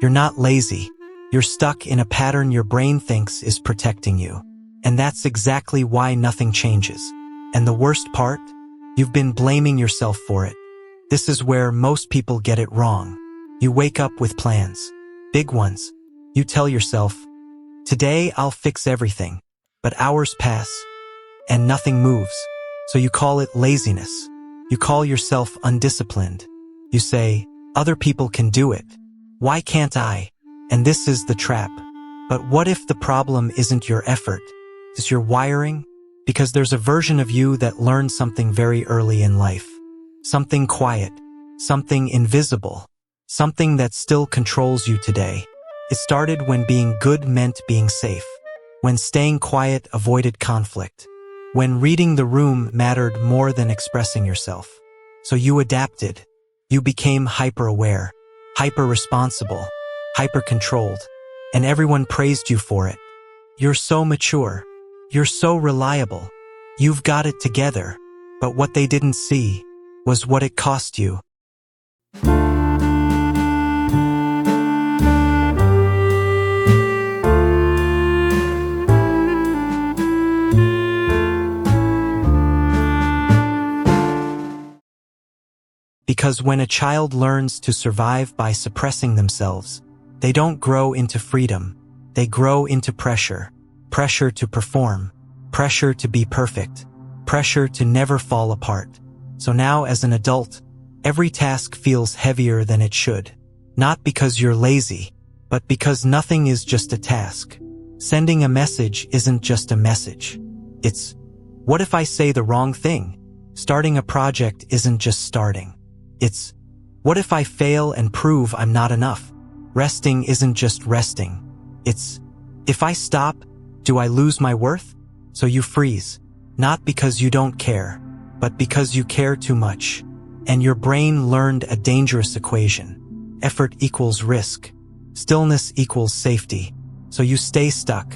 You're not lazy. You're stuck in a pattern your brain thinks is protecting you. And that's exactly why nothing changes. And the worst part? You've been blaming yourself for it. This is where most people get it wrong. You wake up with plans. Big ones. You tell yourself, today I'll fix everything. But hours pass, and nothing moves. So you call it laziness. You call yourself undisciplined. You say, other people can do it. Why can't I? And this is the trap. But what if the problem isn't your effort? Is your wiring? Because there's a version of you that learned something very early in life. Something quiet. Something invisible. Something that still controls you today. It started when being good meant being safe. When staying quiet avoided conflict. When reading the room mattered more than expressing yourself. So you adapted. You became hyper-aware, hyper-responsible, hyper-controlled, and everyone praised you for it. You're so mature. You're so reliable. You've got it together. But what they didn't see was what it cost you. Because when a child learns to survive by suppressing themselves, they don't grow into freedom. They grow into pressure. Pressure to perform. Pressure to be perfect. Pressure to never fall apart. So now as an adult, every task feels heavier than it should. Not because you're lazy, but because nothing is just a task. Sending a message isn't just a message. It's, what if I say the wrong thing? Starting a project isn't just starting. It's, what if I fail and prove I'm not enough? Resting isn't just resting. It's, if I stop, do I lose my worth? So you freeze, not because you don't care, but because you care too much. And your brain learned a dangerous equation. Effort equals risk. Stillness equals safety. So you stay stuck,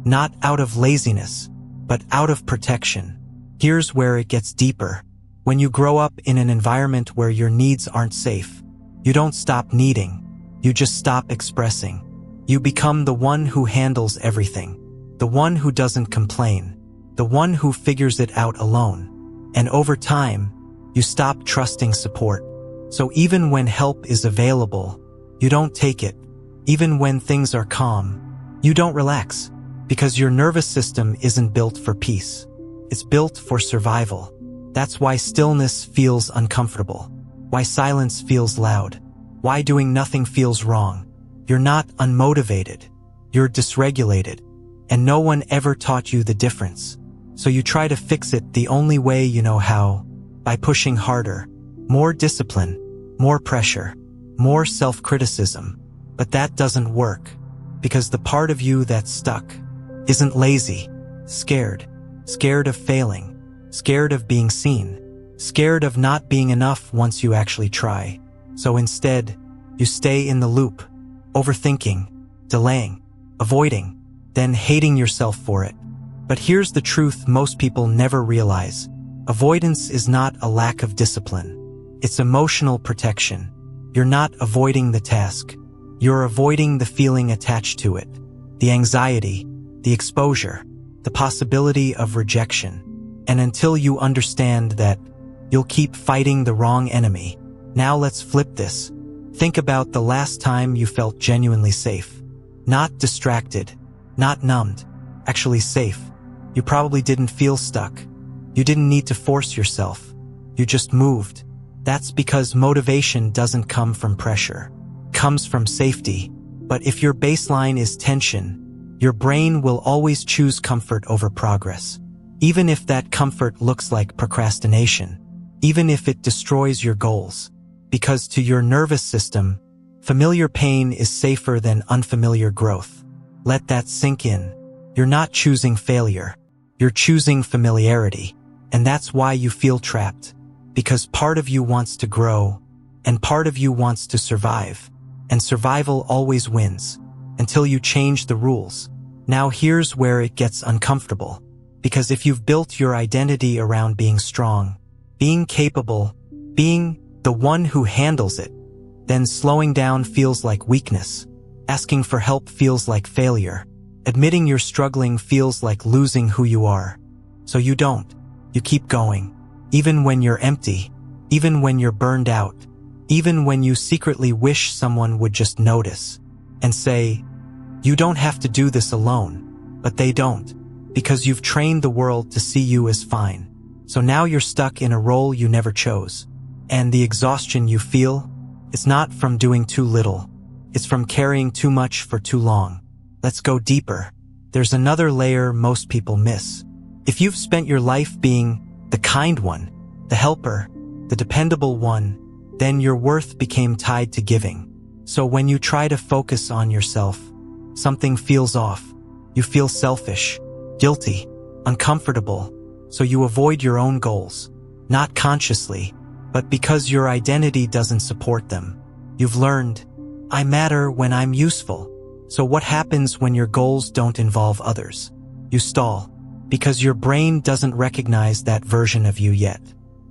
not out of laziness, but out of protection. Here's where it gets deeper. When you grow up in an environment where your needs aren't safe, you don't stop needing, you just stop expressing. You become the one who handles everything, the one who doesn't complain, the one who figures it out alone. And over time, you stop trusting support. So even when help is available, you don't take it. Even when things are calm, you don't relax, because your nervous system isn't built for peace. It's built for survival. That's why stillness feels uncomfortable, why silence feels loud, why doing nothing feels wrong. You're not unmotivated, you're dysregulated, and no one ever taught you the difference. So you try to fix it the only way you know how, by pushing harder, more discipline, more pressure, more self-criticism. But that doesn't work, because the part of you that's stuck isn't lazy, scared of failing. Scared of being seen, scared of not being enough once you actually try. So instead, you stay in the loop, overthinking, delaying, avoiding, then hating yourself for it. But here's the truth most people never realize. Avoidance is not a lack of discipline. It's emotional protection. You're not avoiding the task. You're avoiding the feeling attached to it. The anxiety, the exposure, the possibility of rejection. And until you understand that, you'll keep fighting the wrong enemy. Now let's flip this. Think about the last time you felt genuinely safe. Not distracted, not numbed, actually safe. You probably didn't feel stuck. You didn't need to force yourself. You just moved. That's because motivation doesn't come from pressure. It comes from safety. But if your baseline is tension, your brain will always choose comfort over progress. Even if that comfort looks like procrastination, even if it destroys your goals. Because to your nervous system, familiar pain is safer than unfamiliar growth. Let that sink in. You're not choosing failure. You're choosing familiarity. And that's why you feel trapped. Because part of you wants to grow, and part of you wants to survive. And survival always wins, until you change the rules. Now here's where it gets uncomfortable. Because if you've built your identity around being strong, being capable, being the one who handles it, then slowing down feels like weakness. Asking for help feels like failure. Admitting you're struggling feels like losing who you are. So you don't. You keep going. Even when you're empty. Even when you're burned out. Even when you secretly wish someone would just notice and say, "You don't have to do this alone." But they don't, because you've trained the world to see you as fine. So now you're stuck in a role you never chose. And the exhaustion you feel is not from doing too little. It's from carrying too much for too long. Let's go deeper. There's another layer most people miss. If you've spent your life being the kind one, the helper, the dependable one, then your worth became tied to giving. So when you try to focus on yourself, something feels off. You feel selfish, guilty, uncomfortable, so you avoid your own goals, not consciously, but because your identity doesn't support them. You've learned, I matter when I'm useful. So what happens when your goals don't involve others? You stall, because your brain doesn't recognize that version of you yet.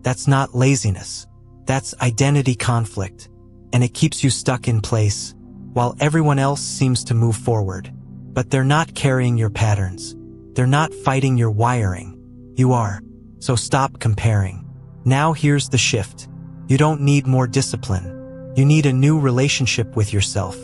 That's not laziness. That's identity conflict, and it keeps you stuck in place, while everyone else seems to move forward. But they're not carrying your patterns. They're not fighting your wiring. You are. So stop comparing. Now here's the shift. You don't need more discipline. You need a new relationship with yourself.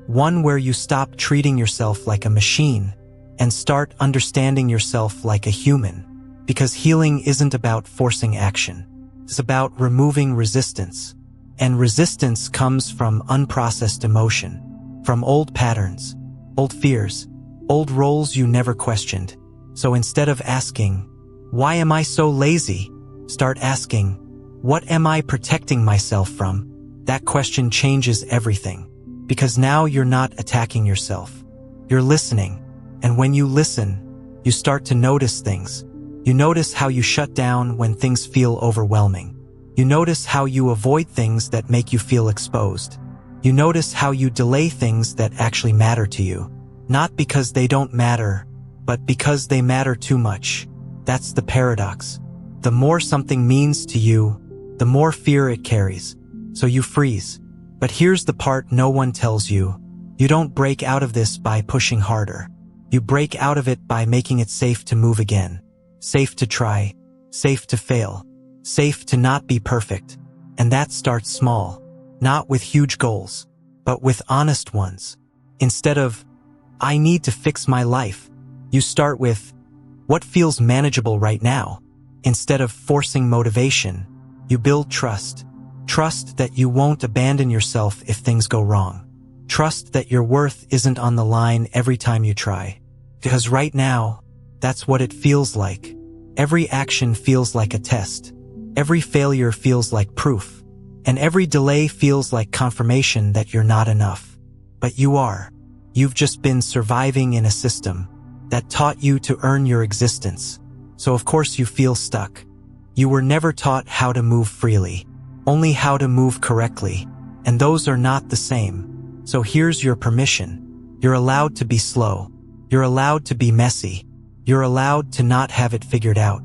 One where you stop treating yourself like a machine and start understanding yourself like a human. Because healing isn't about forcing action. It's about removing resistance. And resistance comes from unprocessed emotion, from old patterns, old fears, old roles you never questioned. So instead of asking, why am I so lazy? Start asking, what am I protecting myself from? That question changes everything. Because now you're not attacking yourself. You're listening. And when you listen, you start to notice things. You notice how you shut down when things feel overwhelming. You notice how you avoid things that make you feel exposed. You notice how you delay things that actually matter to you. Not because they don't matter, but because they matter too much. That's the paradox. The more something means to you, the more fear it carries. So you freeze. But here's the part no one tells you. You don't break out of this by pushing harder. You break out of it by making it safe to move again. Safe to try. Safe to fail. Safe to not be perfect. And that starts small. Not with huge goals, but with honest ones. Instead of, I need to fix my life, you start with, what feels manageable right now? Instead of forcing motivation, you build trust. Trust that you won't abandon yourself if things go wrong. Trust that your worth isn't on the line every time you try. Because right now, that's what it feels like. Every action feels like a test. Every failure feels like proof. And every delay feels like confirmation that you're not enough. But you are. You've just been surviving in a system that taught you to earn your existence. So of course you feel stuck. You were never taught how to move freely, only how to move correctly. And those are not the same. So here's your permission. You're allowed to be slow. You're allowed to be messy. You're allowed to not have it figured out.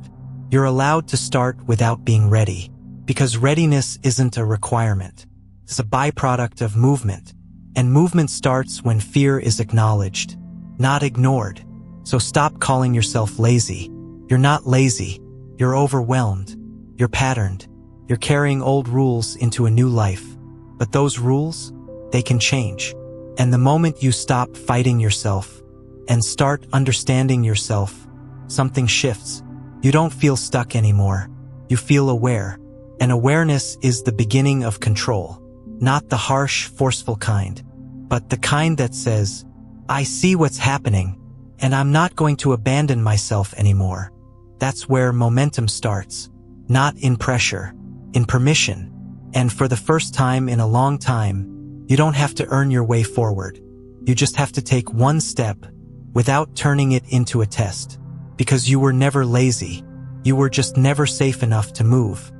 You're allowed to start without being ready. Because readiness isn't a requirement. It's a byproduct of movement. And movement starts when fear is acknowledged, not ignored. So stop calling yourself lazy. You're not lazy. You're overwhelmed. You're patterned. You're carrying old rules into a new life. But those rules, they can change. And the moment you stop fighting yourself and start understanding yourself, something shifts. You don't feel stuck anymore. You feel aware. And awareness is the beginning of control. Not the harsh, forceful kind, but the kind that says, I see what's happening, and I'm not going to abandon myself anymore. That's where momentum starts. Not in pressure, in permission. And for the first time in a long time, you don't have to earn your way forward. You just have to take one step without turning it into a test. Because you were never lazy. You were just never safe enough to move.